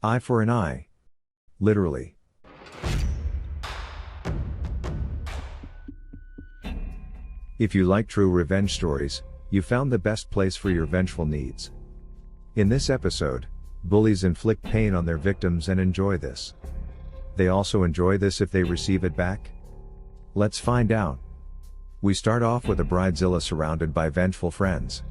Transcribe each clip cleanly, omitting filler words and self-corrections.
Eye for an eye. Literally. If you like true revenge stories, you found the best place for your vengeful needs. In this episode, bullies inflict pain on their victims and enjoy this. They also enjoy this if they receive it back? Let's find out. We start off with a bridezilla surrounded by vengeful friends.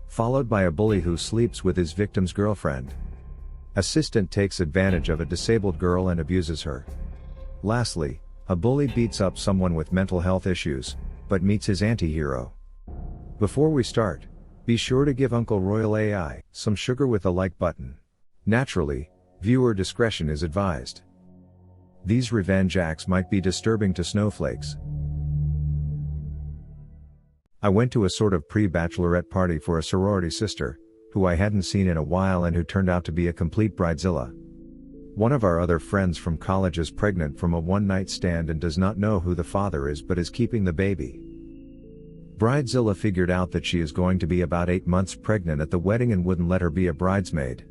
Followed by a bully who sleeps with his victim's girlfriend. Assistant takes advantage of a disabled girl and abuses her. Lastly, a bully beats up someone with mental health issues, but meets his anti-hero. Before we start, be sure to give Uncle Royal AI some sugar with the like button. Naturally, viewer discretion is advised. These revenge acts might be disturbing to snowflakes. I went to a sort of pre-bachelorette party for a sorority sister, who I hadn't seen in a while and who turned out to be a complete bridezilla. One of our other friends from college is pregnant from a one-night stand and does not know who the father is but is keeping the baby. Bridezilla figured out that she is going to be about 8 months pregnant at the wedding and wouldn't let her be a bridesmaid.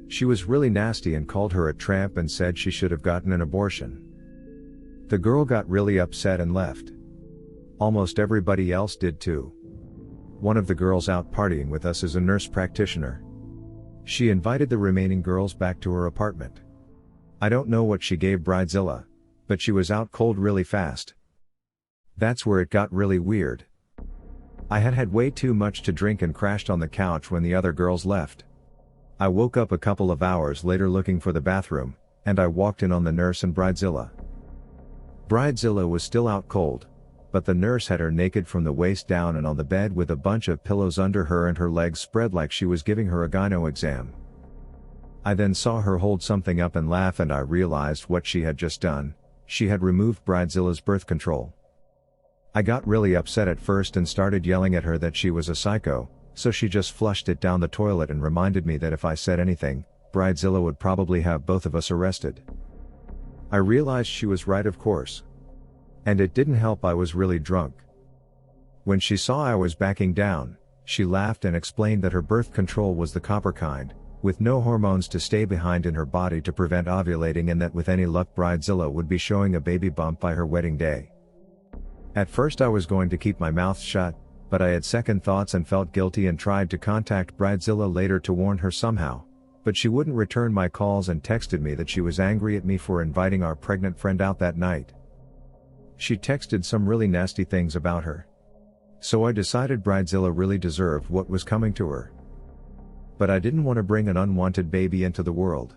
She was really nasty and called her a tramp and said she should have gotten an abortion. The girl got really upset and left. Almost everybody else did too. One of the girls out partying with us is a nurse practitioner. She invited the remaining girls back to her apartment. I don't know what she gave Bridezilla, but she was out cold really fast. That's where it got really weird. I had had way too much to drink and crashed on the couch when the other girls left. I woke up a couple of hours later looking for the bathroom, and I walked in on the nurse and Bridezilla. Bridezilla was still out cold, but the nurse had her naked from the waist down and on the bed with a bunch of pillows under her and her legs spread like she was giving her a gyno exam. I then saw her hold something up and laugh and I realized what she had just done. She had removed Bridezilla's birth control. I got really upset at first and started yelling at her that she was a psycho, so she just flushed it down the toilet and reminded me that if I said anything, Bridezilla would probably have both of us arrested. I realized she was right, of course. And it didn't help I was really drunk. When she saw I was backing down, she laughed and explained that her birth control was the copper kind, with no hormones to stay behind in her body to prevent ovulating and that with any luck Bridezilla would be showing a baby bump by her wedding day. At first I was going to keep my mouth shut, but I had second thoughts and felt guilty and tried to contact Bridezilla later to warn her somehow, but she wouldn't return my calls and texted me that she was angry at me for inviting our pregnant friend out that night. She texted some really nasty things about her. So I decided Bridezilla really deserved what was coming to her. But I didn't want to bring an unwanted baby into the world.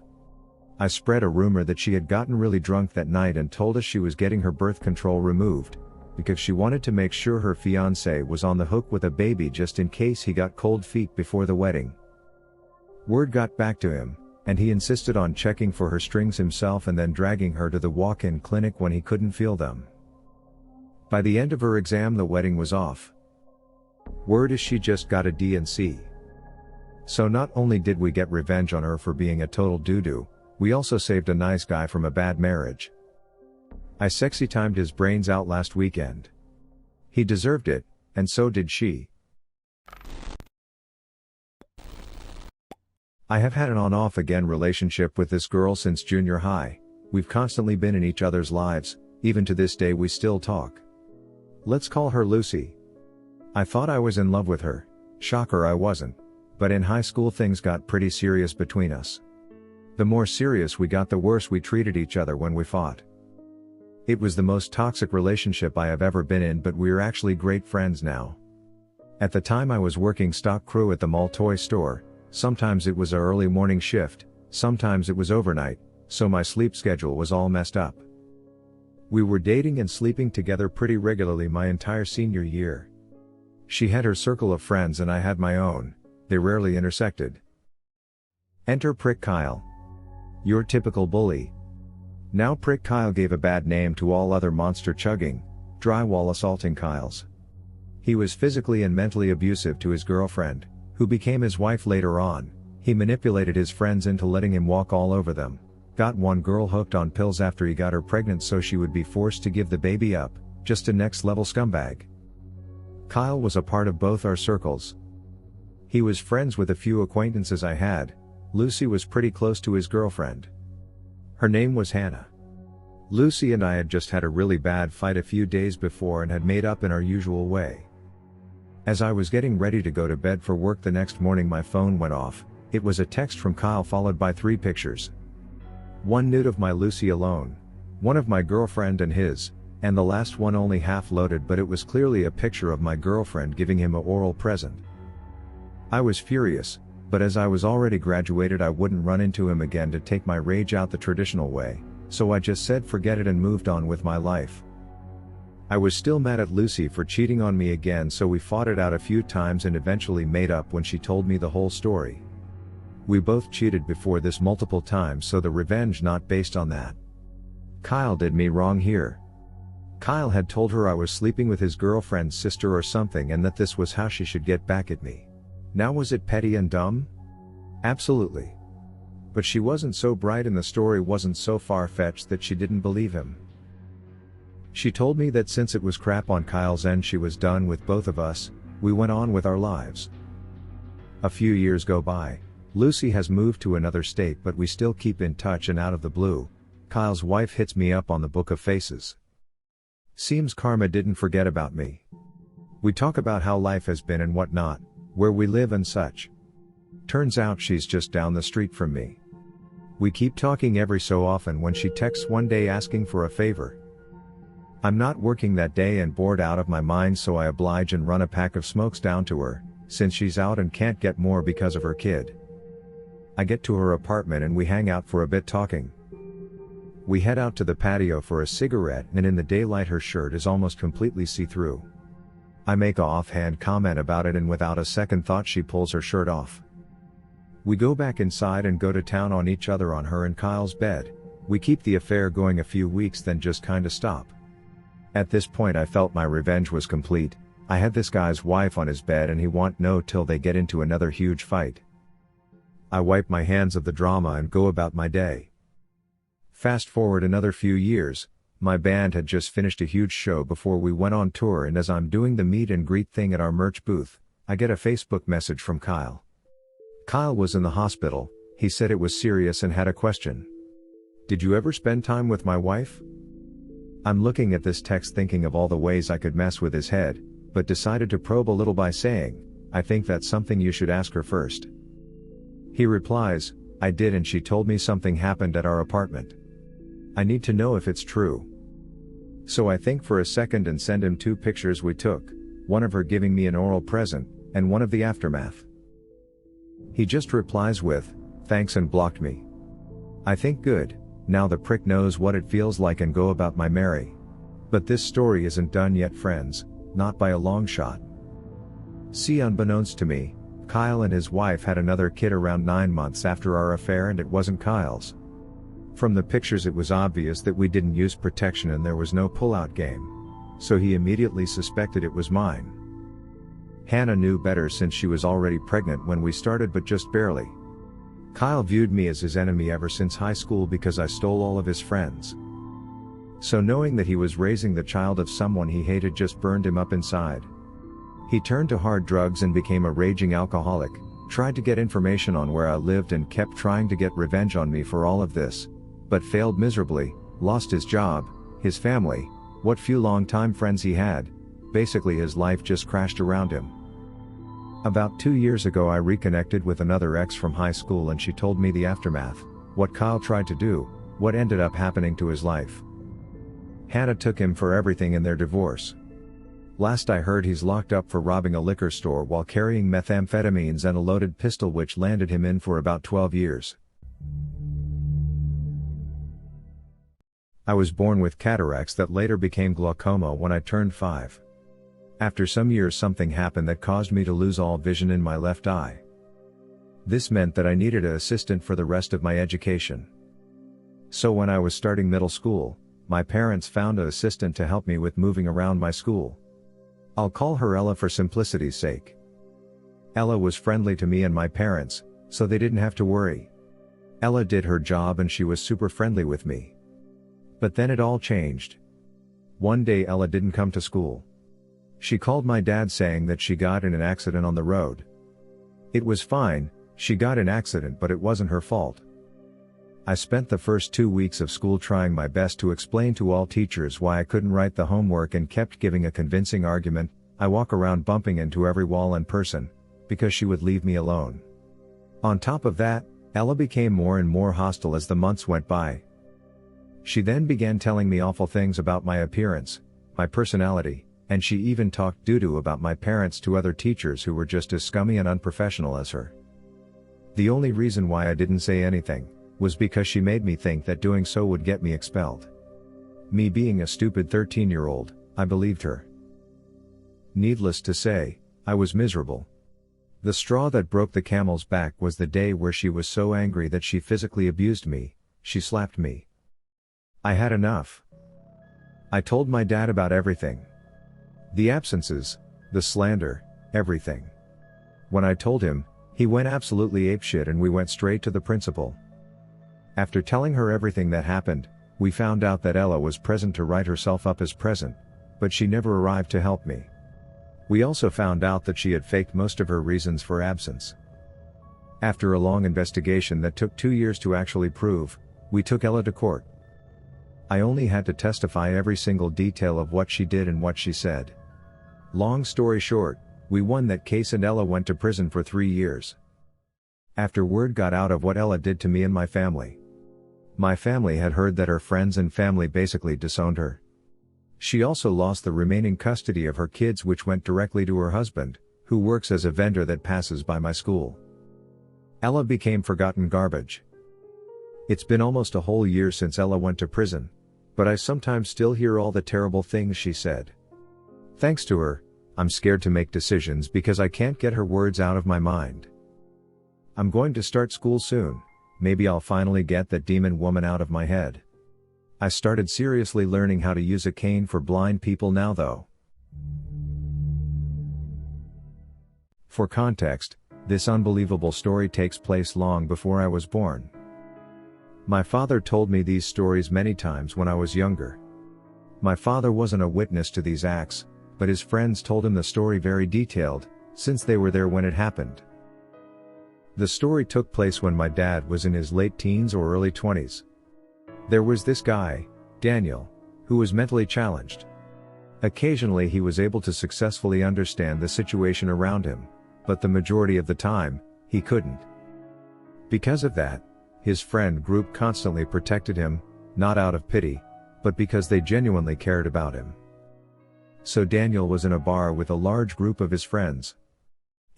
I spread a rumor that she had gotten really drunk that night and told us she was getting her birth control removed, because she wanted to make sure her fiancé was on the hook with a baby just in case he got cold feet before the wedding. Word got back to him, and he insisted on checking for her strings himself and then dragging her to the walk-in clinic when he couldn't feel them. By the end of her exam the wedding was off. Word is she just got a D and C. So not only did we get revenge on her for being a total doo-doo, we also saved a nice guy from a bad marriage. I sexy timed his brains out last weekend. He deserved it, and so did she. I have had an on-off again relationship with this girl since junior high. We've constantly been in each other's lives, even to this day we still talk. Let's call her Lucy. I thought I was in love with her. Shocker, I wasn't. But in high school things got pretty serious between us. The more serious we got, the worse we treated each other when we fought. It was the most toxic relationship I have ever been in, but we're actually great friends now. At the time I was working stock crew at the mall toy store. Sometimes it was an early morning shift, sometimes it was overnight, so my sleep schedule was all messed up. We were dating and sleeping together pretty regularly my entire senior year. She had her circle of friends and I had my own. They rarely intersected. Enter Prick Kyle. Your typical bully. Now Prick Kyle gave a bad name to all other monster-chugging, drywall assaulting Kyles. He was physically and mentally abusive to his girlfriend, who became his wife later on. He manipulated his friends into letting him walk all over them. Got one girl hooked on pills after he got her pregnant so she would be forced to give the baby up. Just a next level scumbag. Kyle was a part of both our circles. He was friends with a few acquaintances I had, Lucy was pretty close to his girlfriend. Her name was Hannah. Lucy and I had just had a really bad fight a few days before and had made up in our usual way. As I was getting ready to go to bed for work the next morning, my phone went off. It was a text from Kyle followed by 3 pictures. One nude of my Lucy alone, one of my girlfriend and his, and the last one only half loaded, but it was clearly a picture of my girlfriend giving him a oral present. I was furious, but as I was already graduated I wouldn't run into him again to take my rage out the traditional way, so I just said forget it and moved on with my life. I was still mad at Lucy for cheating on me again, so we fought it out a few times and eventually made up when she told me the whole story. We both cheated before this multiple times, so the revenge not based on that. Kyle did me wrong here. Kyle had told her I was sleeping with his girlfriend's sister or something and that this was how she should get back at me. Now was it petty and dumb? Absolutely. But she wasn't so bright and the story wasn't so far-fetched that she didn't believe him. She told me that since it was crap on Kyle's end she was done with both of us. We went on with our lives. A few years go by. Lucy has moved to another state, but we still keep in touch, and out of the blue, Kyle's wife hits me up on the Book of Faces. Seems karma didn't forget about me. We talk about how life has been and whatnot, where we live and such. Turns out she's just down the street from me. We keep talking every so often when she texts one day asking for a favor. I'm not working that day and bored out of my mind, so I oblige and run a pack of smokes down to her, since she's out and can't get more because of her kid. I get to her apartment and we hang out for a bit talking. We head out to the patio for a cigarette, and in the daylight her shirt is almost completely see-through. I make a offhand comment about it and without a second thought she pulls her shirt off. We go back inside and go to town on each other on her and Kyle's bed. We keep the affair going a few weeks, then just kinda stop. At this point I felt my revenge was complete. I had this guy's wife on his bed and he won't know till they get into another huge fight. I wipe my hands of the drama and go about my day. Fast forward another few years, my band had just finished a huge show before we went on tour, and as I'm doing the meet and greet thing at our merch booth, I get a Facebook message from Kyle. Kyle was in the hospital. He said it was serious and had a question. Did you ever spend time with my wife? I'm looking at this text thinking of all the ways I could mess with his head, but decided to probe a little by saying, I think that's something you should ask her first. He replies, I did and she told me something happened at our apartment. I need to know if it's true. So I think for a second and send him 2 pictures we took, one of her giving me an oral present, and one of the aftermath. He just replies with, thanks, and blocked me. I think good, now the prick knows what it feels like, and go about my merry. But this story isn't done yet, friends, not by a long shot. See, unbeknownst to me, Kyle and his wife had another kid around 9 months after our affair, and it wasn't Kyle's. From the pictures it was obvious that we didn't use protection and there was no pull-out game. So he immediately suspected it was mine. Hannah knew better since she was already pregnant when we started, but just barely. Kyle viewed me as his enemy ever since high school because I stole all of his friends. So knowing that he was raising the child of someone he hated just burned him up inside. He turned to hard drugs and became a raging alcoholic, tried to get information on where I lived and kept trying to get revenge on me for all of this, but failed miserably, lost his job, his family, what few long-time friends he had. Basically his life just crashed around him. About 2 years ago I reconnected with another ex from high school and she told me the aftermath, what Kyle tried to do, what ended up happening to his life. Hannah took him for everything in their divorce. Last I heard he's locked up for robbing a liquor store while carrying methamphetamines and a loaded pistol, which landed him in for about 12 years. I was born with cataracts that later became glaucoma when I turned 5. After some years something happened that caused me to lose all vision in my left eye. This meant that I needed an assistant for the rest of my education. So when I was starting middle school, my parents found an assistant to help me with moving around my school. I'll call her Ella for simplicity's sake. Ella was friendly to me and my parents, so they didn't have to worry. Ella did her job and she was super friendly with me. But then it all changed. One day Ella didn't come to school. She called my dad saying that she got in an accident on the road. It was fine, She got in accident, but it wasn't her fault. I spent the first 2 weeks of school trying my best to explain to all teachers why I couldn't write the homework and kept giving a convincing argument. I walk around bumping into every wall and person, because she would leave me alone. On top of that, Ella became more and more hostile as the months went by. She then began telling me awful things about my appearance, my personality, and she even talked doo-doo about my parents to other teachers who were just as scummy and unprofessional as her. The only reason why I didn't say anything was because she made me think that doing so would get me expelled. Me being a stupid 13-year-old, I believed her. Needless to say, I was miserable. The straw that broke the camel's back was the day where she was so angry that she physically abused me. She slapped me. I had enough. I told my dad about everything. The absences, the slander, everything. When I told him, he went absolutely apeshit and we went straight to the principal. After telling her everything that happened, we found out that Ella was present to write herself up as present, but she never arrived to help me. We also found out that she had faked most of her reasons for absence. After a long investigation that took 2 years to actually prove, we took Ella to court. I only had to testify every single detail of what she did and what she said. Long story short, we won that case and Ella went to prison for 3 years. After word got out of what Ella did to me and my family had heard that her friends and family basically disowned her. She also lost the remaining custody of her kids, which went directly to her husband, who works as a vendor that passes by my school. Ella became forgotten garbage. It's been almost a whole year since Ella went to prison, but I sometimes still hear all the terrible things she said. Thanks to her, I'm scared to make decisions because I can't get her words out of my mind. I'm going to start school soon. Maybe I'll finally get that demon woman out of my head. I started seriously learning how to use a cane for blind people now though. For context, this unbelievable story takes place long before I was born. My father told me these stories many times when I was younger. My father wasn't a witness to these acts, but his friends told him the story very detailed, since they were there when it happened. The story took place when my dad was in his late teens or early 20s. There was this guy, Daniel, who was mentally challenged. Occasionally he was able to successfully understand the situation around him, but the majority of the time, he couldn't. Because of that, his friend group constantly protected him, not out of pity, but because they genuinely cared about him. So Daniel was in a bar with a large group of his friends.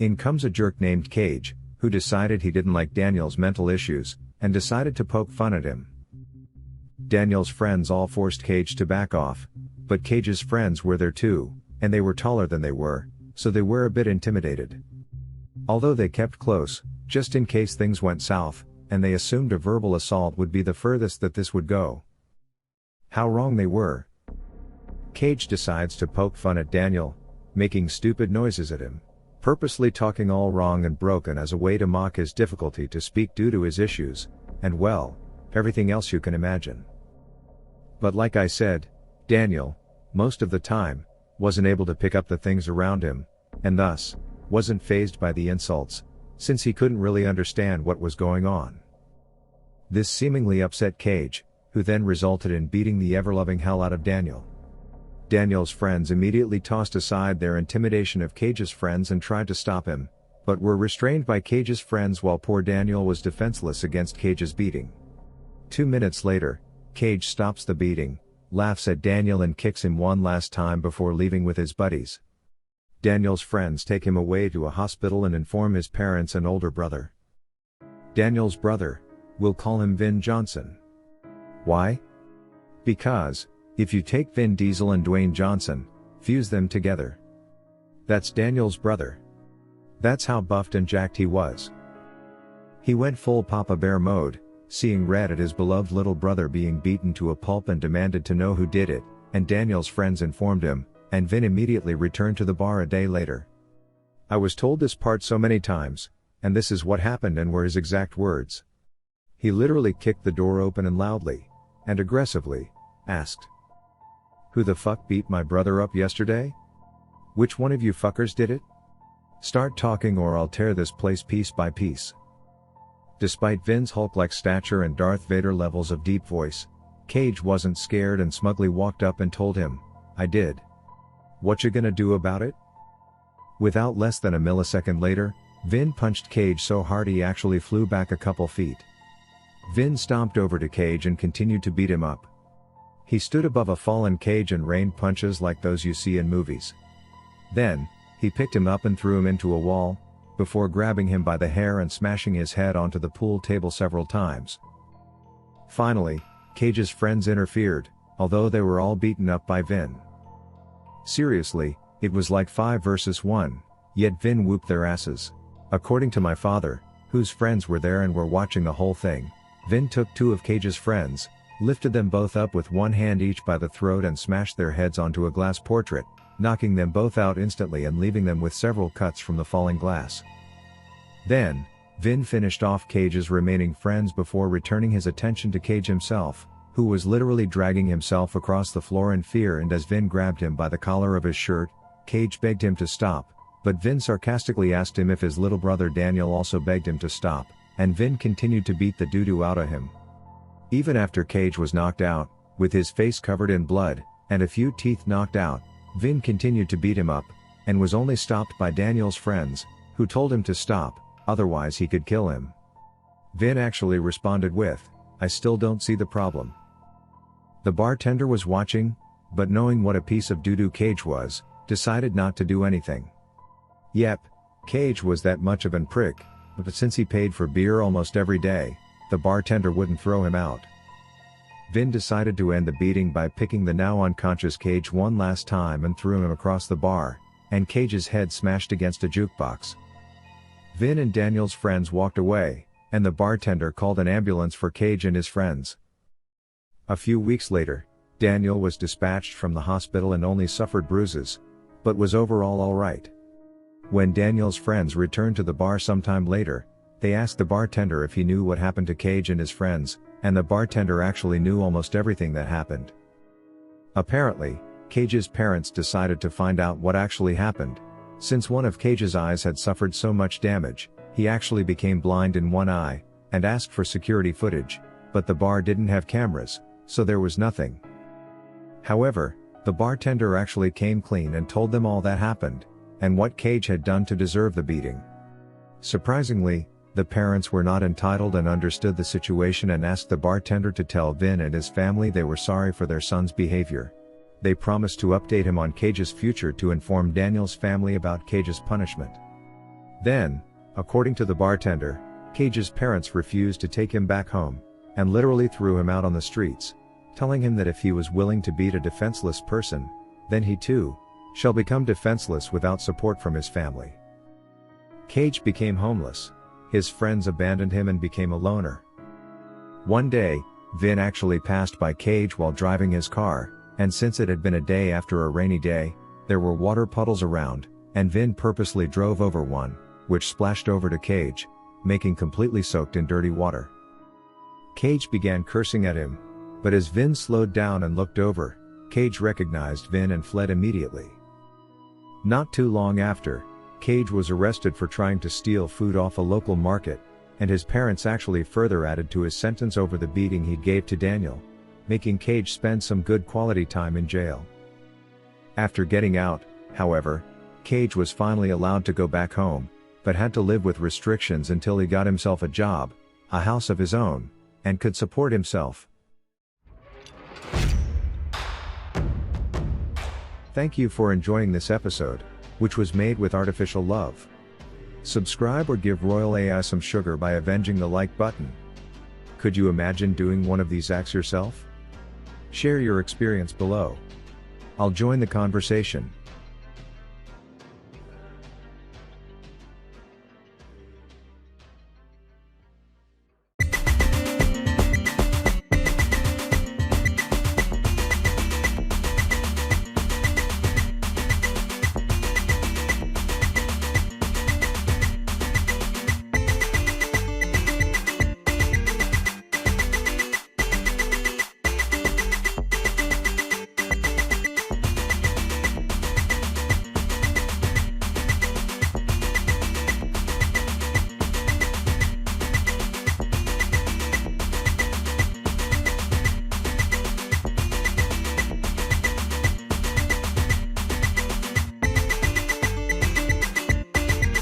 In comes a jerk named Cage, who decided he didn't like Daniel's mental issues, and decided to poke fun at him. Daniel's friends all forced Cage to back off, but Cage's friends were there too, and they were taller than they were, so they were a bit intimidated. Although they kept close, just in case things went south, and they assumed a verbal assault would be the furthest that this would go. How wrong they were. Cage decides to poke fun at Daniel, making stupid noises at him, purposely talking all wrong and broken as a way to mock his difficulty to speak due to his issues, and well, everything else you can imagine. But like I said, Daniel, most of the time, wasn't able to pick up the things around him, and thus, wasn't fazed by the insults, since he couldn't really understand what was going on. This seemingly upset Cage, who then resulted in beating the ever-loving hell out of Daniel. Daniel's friends immediately tossed aside their intimidation of Cage's friends and tried to stop him, but were restrained by Cage's friends while poor Daniel was defenseless against Cage's beating. 2 minutes later, Cage stops the beating, laughs at Daniel and kicks him one last time before leaving with his buddies. Daniel's friends take him away to a hospital and inform his parents and older brother. Daniel's brother, we'll call him Vin Johnson. Why? Because, if you take Vin Diesel and Dwayne Johnson, fuse them together. That's Daniel's brother. That's how buffed and jacked he was. He went full Papa Bear mode, seeing red at his beloved little brother being beaten to a pulp and demanded to know who did it, and Daniel's friends informed him, and Vin immediately returned to the bar a day later. I was told this part so many times, and this is what happened and were his exact words. He literally kicked the door open and loudly, and aggressively, asked, "Who the fuck beat my brother up yesterday? Which one of you fuckers did it? Start talking or I'll tear this place piece by piece." Despite Vin's Hulk-like stature and Darth Vader levels of deep voice, Cage wasn't scared and smugly walked up and told him, "I did. What you gonna do about it?" Without less than a millisecond later, Vin punched Cage so hard he actually flew back a couple feet. Vin stomped over to Cage and continued to beat him up. He stood above a fallen Cage and rained punches like those you see in movies. Then, he picked him up and threw him into a wall, before grabbing him by the hair and smashing his head onto the pool table several times. Finally, Cage's friends interfered, although they were all beaten up by Vin. Seriously, it was like 5 versus 1, yet Vin whooped their asses. According to my father, whose friends were there and were watching the whole thing, Vin took 2 of Cage's friends, lifted them both up with one hand each by the throat and smashed their heads onto a glass portrait, knocking them both out instantly and leaving them with several cuts from the falling glass. Then, Vin finished off Cage's remaining friends before returning his attention to Cage himself, who was literally dragging himself across the floor in fear, and as Vin grabbed him by the collar of his shirt, Cage begged him to stop, but Vin sarcastically asked him if his little brother Daniel also begged him to stop, and Vin continued to beat the doo-doo out of him. Even after Cage was knocked out, with his face covered in blood, and a few teeth knocked out, Vin continued to beat him up, and was only stopped by Daniel's friends, who told him to stop, otherwise he could kill him. Vin actually responded with, "I still don't see the problem." The bartender was watching, but knowing what a piece of doo-doo Cage was, decided not to do anything. Yep, Cage was that much of an prick, but since he paid for beer almost every day, the bartender wouldn't throw him out. Vin decided to end the beating by picking the now unconscious Cage one last time and threw him across the bar, and Cage's head smashed against a jukebox. Vin and Daniel's friends walked away, and the bartender called an ambulance for Cage and his friends. A few weeks later, Daniel was dispatched from the hospital and only suffered bruises, but was overall alright. When Daniel's friends returned to the bar sometime later, they asked the bartender if he knew what happened to Cage and his friends, and the bartender actually knew almost everything that happened. Apparently, Cage's parents decided to find out what actually happened. Since one of Cage's eyes had suffered so much damage, he actually became blind in one eye, and asked for security footage, but the bar didn't have cameras, so there was nothing. However, the bartender actually came clean and told them all that happened, and what Cage had done to deserve the beating. Surprisingly, the parents were not entitled and understood the situation and asked the bartender to tell Vin and his family they were sorry for their son's behavior. They promised to update him on Cage's future to inform Daniel's family about Cage's punishment. Then, according to the bartender, Cage's parents refused to take him back home, and literally threw him out on the streets, telling him that if he was willing to beat a defenseless person, then he too shall become defenseless without support from his family. Cage became homeless. His friends abandoned him and became a loner. One day, Vin actually passed by Cage while driving his car, and since it had been a day after a rainy day, there were water puddles around, and Vin purposely drove over one, which splashed over to Cage, making completely soaked in dirty water. Cage began cursing at him, but as Vin slowed down and looked over, Cage recognized Vin and fled immediately. Not too long after, Cage was arrested for trying to steal food off a local market, and his parents actually further added to his sentence over the beating he gave to Daniel, making Cage spend some good quality time in jail. After getting out, however, Cage was finally allowed to go back home, but had to live with restrictions until he got himself a job, a house of his own, and could support himself. Thank you for enjoying this episode, which was made with artificial love. Subscribe or give Royal AI some sugar by avenging the like button. Could you imagine doing one of these acts yourself? Share your experience below. I'll join the conversation.